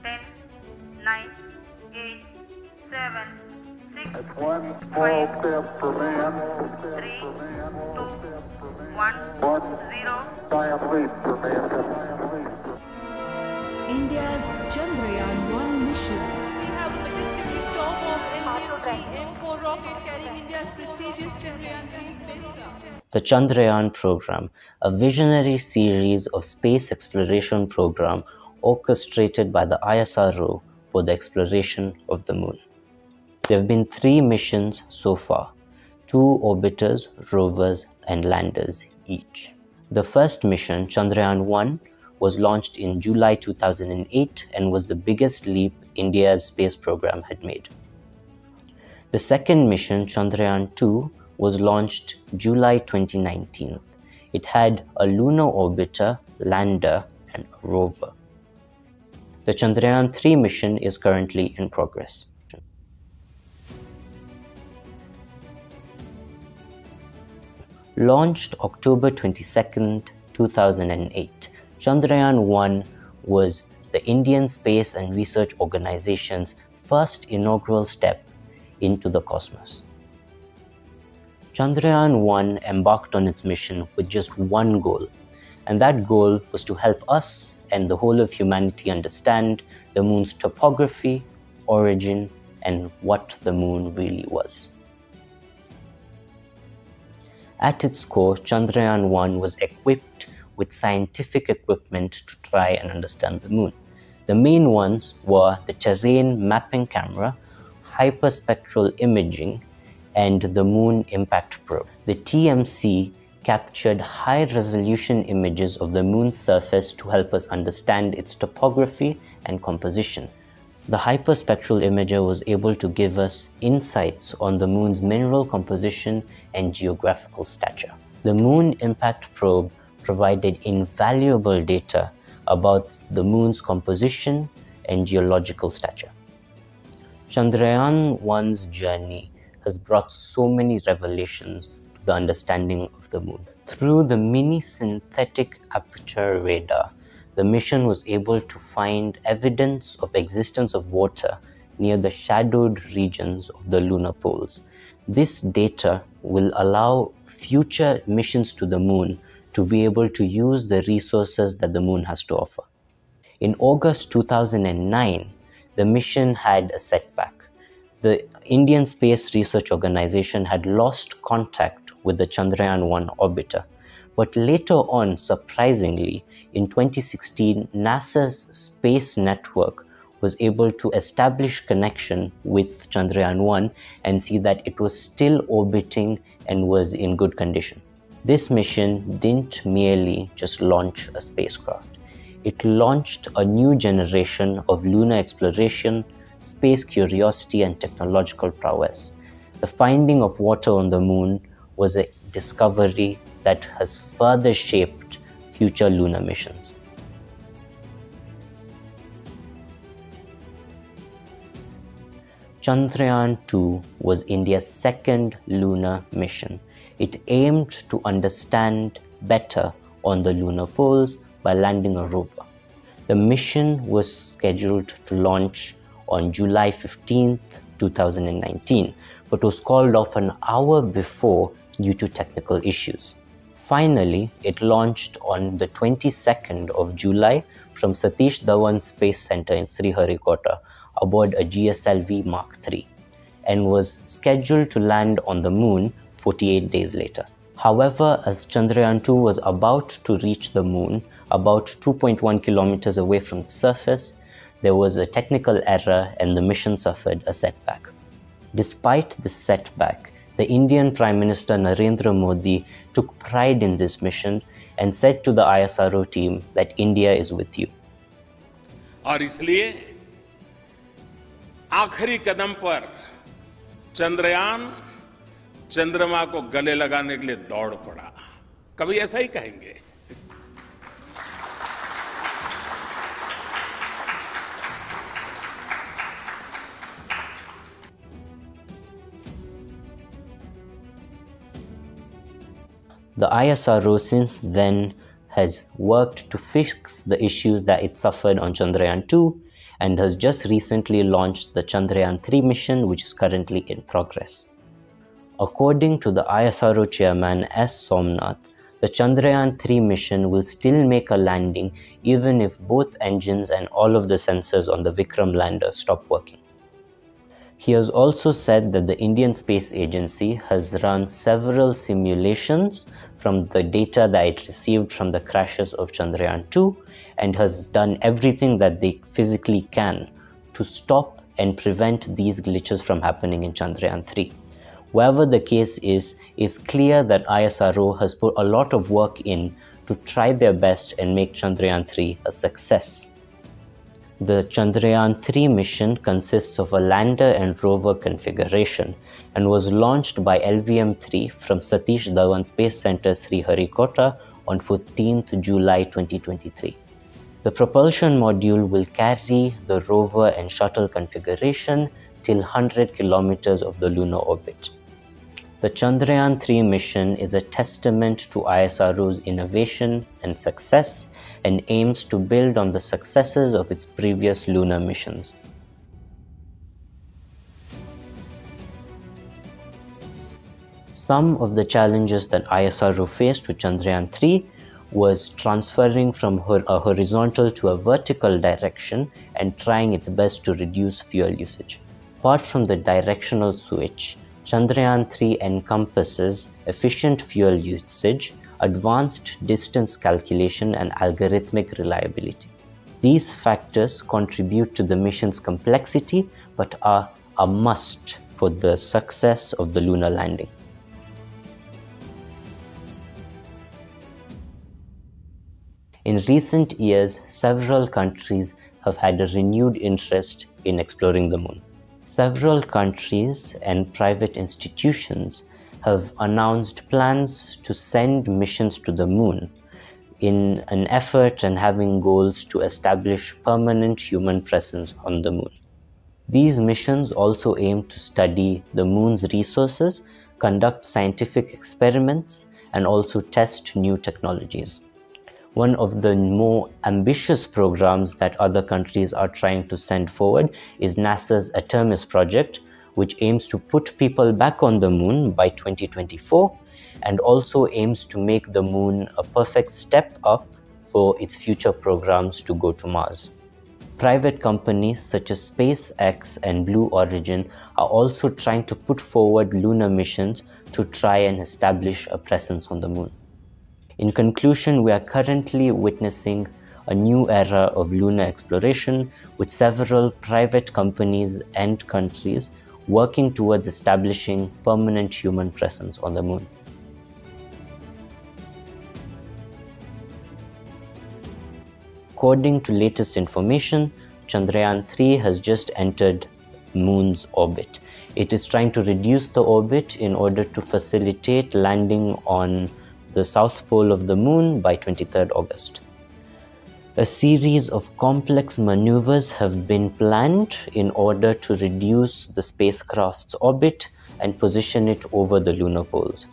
10, 9, 8, 7, 6, One 5, small step for 4, man, 3, 2, 1, 0. giant leap for mankind. India's Chandrayaan-1 mission. We have a majestic liftoff of LTM-3 M4 rocket carrying India's prestigious Chandrayaan-3 spacecraft. The Chandrayaan program, a visionary series of space exploration program orchestrated by the ISRO for the exploration of the moon. There have been 3 missions so far, 2 orbiters, rovers and landers each. The first mission, Chandrayaan-1, was launched in July 2008 and was the biggest leap India's space program had made. The second mission, Chandrayaan-2, was launched July 2019. It had a lunar orbiter, lander and a rover. The Chandrayaan-3 mission is currently in progress. Launched October 22, 2008, Chandrayaan-1 was the Indian Space and Research Organization's first inaugural step into the cosmos. Chandrayaan-1 embarked on its mission with just one goal, and that goal was to help us and the whole of humanity understand the moon's topography, origin, and what the moon really was. At its core, Chandrayaan-1 was equipped with scientific equipment to try and understand the moon. The main ones were the terrain mapping camera, hyperspectral imaging, and the Moon Impact Probe. The TMC captured high-resolution images of the moon's surface to help us understand its topography and composition. The hyperspectral imager was able to give us insights on the moon's mineral composition and geographical stature. The Moon Impact Probe provided invaluable data about the moon's composition and geological stature. Chandrayaan-1's journey has brought so many revelations to the understanding of the moon. Through the mini synthetic aperture radar, the mission was able to find evidence of existence of water near the shadowed regions of the lunar poles. This data will allow future missions to the moon to be able to use the resources that the moon has to offer. In August 2009, the mission had a setback. The Indian Space Research Organization had lost contact with the Chandrayaan-1 orbiter. But later on, surprisingly, in 2016, NASA's space network was able to establish connection with Chandrayaan-1 and see that it was still orbiting and was in good condition. This mission didn't merely just launch a spacecraft. It launched a new generation of lunar exploration, space curiosity and technological prowess. The finding of water on the moon was a discovery that has further shaped future lunar missions. Chandrayaan-2 was India's second lunar mission. It aimed to understand better on the lunar poles by landing a rover. The mission was scheduled to launch on July 15, 2019, but was called off an hour before due to technical issues. Finally, it launched on the 22nd of July from Satish Dhawan Space Center in Sriharikota aboard a GSLV Mark III and was scheduled to land on the moon 48 days later. However, as Chandrayaan-2 was about to reach the moon, about 2.1 kilometers away from the surface, there was a technical error and the mission suffered a setback. Despite this setback, the Indian Prime Minister Narendra Modi took pride in this mission and said to the ISRO team that India is with you. और इसलिए आखिरी कदम पर चंद्रयान चंद्रमा को गले लगाने के लिए दौड़ पड़ा. कभी ऐसा ही कहेंगे. The ISRO since then has worked to fix the issues that it suffered on Chandrayaan-2 and has just recently launched the Chandrayaan 3 mission, which is currently in progress. According to the ISRO chairman S. Somnath, the Chandrayaan 3 mission will still make a landing even if both engines and all of the sensors on the Vikram lander stop working. He has also said that the Indian Space Agency has run several simulations from the data that it received from the crashes of Chandrayaan 2 and has done everything that they physically can to stop and prevent these glitches from happening in Chandrayaan 3. Whatever the case is clear that ISRO has put a lot of work in to try their best and make Chandrayaan 3 a success. The Chandrayaan 3 mission consists of a lander and rover configuration and was launched by LVM-3 from Satish Dhawan Space Center Sriharikota on 14th July 2023. The propulsion module will carry the rover and shuttle configuration till 100 kilometers of the lunar orbit. The Chandrayaan 3 mission is a testament to ISRO's innovation and success and aims to build on the successes of its previous lunar missions. Some of the challenges that ISRO faced with Chandrayaan 3 was transferring from a horizontal to a vertical direction and trying its best to reduce fuel usage. Apart from the directional switch, Chandrayaan 3 encompasses efficient fuel usage, advanced distance calculation, and algorithmic reliability. These factors contribute to the mission's complexity but are a must for the success of the lunar landing. In recent years, several countries have had a renewed interest in exploring the moon. Several countries and private institutions have announced plans to send missions to the moon in an effort and having goals to establish permanent human presence on the moon. These missions also aim to study the moon's resources, conduct scientific experiments, and also test new technologies. One of the more ambitious programs that other countries are trying to send forward is NASA's Artemis project, which aims to put people back on the moon by 2024 and also aims to make the moon a perfect step up for its future programs to go to Mars. Private companies such as SpaceX and Blue Origin are also trying to put forward lunar missions to try and establish a presence on the moon. In conclusion, we are currently witnessing a new era of lunar exploration with several private companies and countries working towards establishing permanent human presence on the moon. According to latest information, Chandrayaan 3 has just entered Moon's orbit. It is trying to reduce the orbit in order to facilitate landing on the south pole of the moon by 23rd August. A series of complex maneuvers have been planned in order to reduce the spacecraft's orbit and position it over the lunar poles.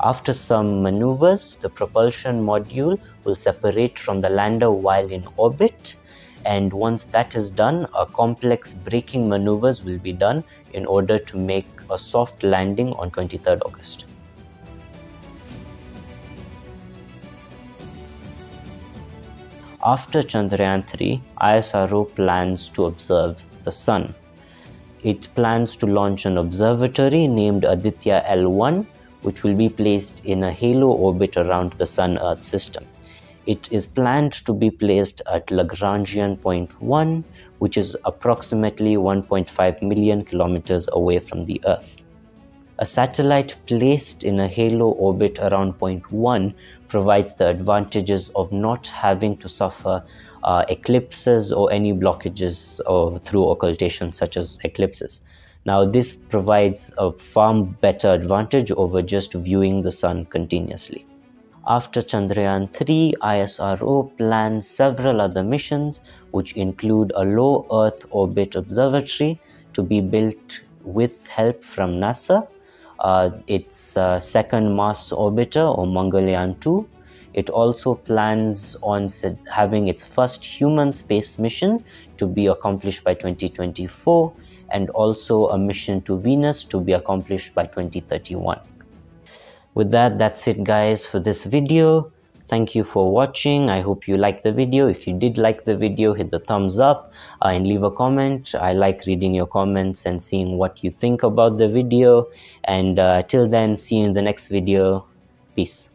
After some maneuvers, the propulsion module will separate from the lander while in orbit, and once that is done, a complex braking maneuvers will be done in order to make a soft landing on 23rd August. After Chandrayaan 3, ISRO plans to observe the Sun. It plans to launch an observatory named Aditya L1, which will be placed in a halo orbit around the Sun-Earth system. It is planned to be placed at Lagrangian point 1, which is approximately 1.5 million kilometers away from the Earth. A satellite placed in a halo orbit around point 1 provides the advantages of not having to suffer eclipses or any blockages through occultation such as eclipses. Now this provides a far better advantage over just viewing the sun continuously. After Chandrayaan 3, ISRO plans several other missions which include a low Earth orbit observatory to be built with help from NASA, its second Mars orbiter or Mangalyaan 2, It also plans on having its first human space mission to be accomplished by 2024, and also a mission to Venus to be accomplished by 2031. With that, that's it guys for this video. Thank you for watching. I hope you liked the video. If you did like the video, hit the thumbs up and leave a comment. I like reading your comments and seeing what you think about the video. And till then, see you in the next video. Peace.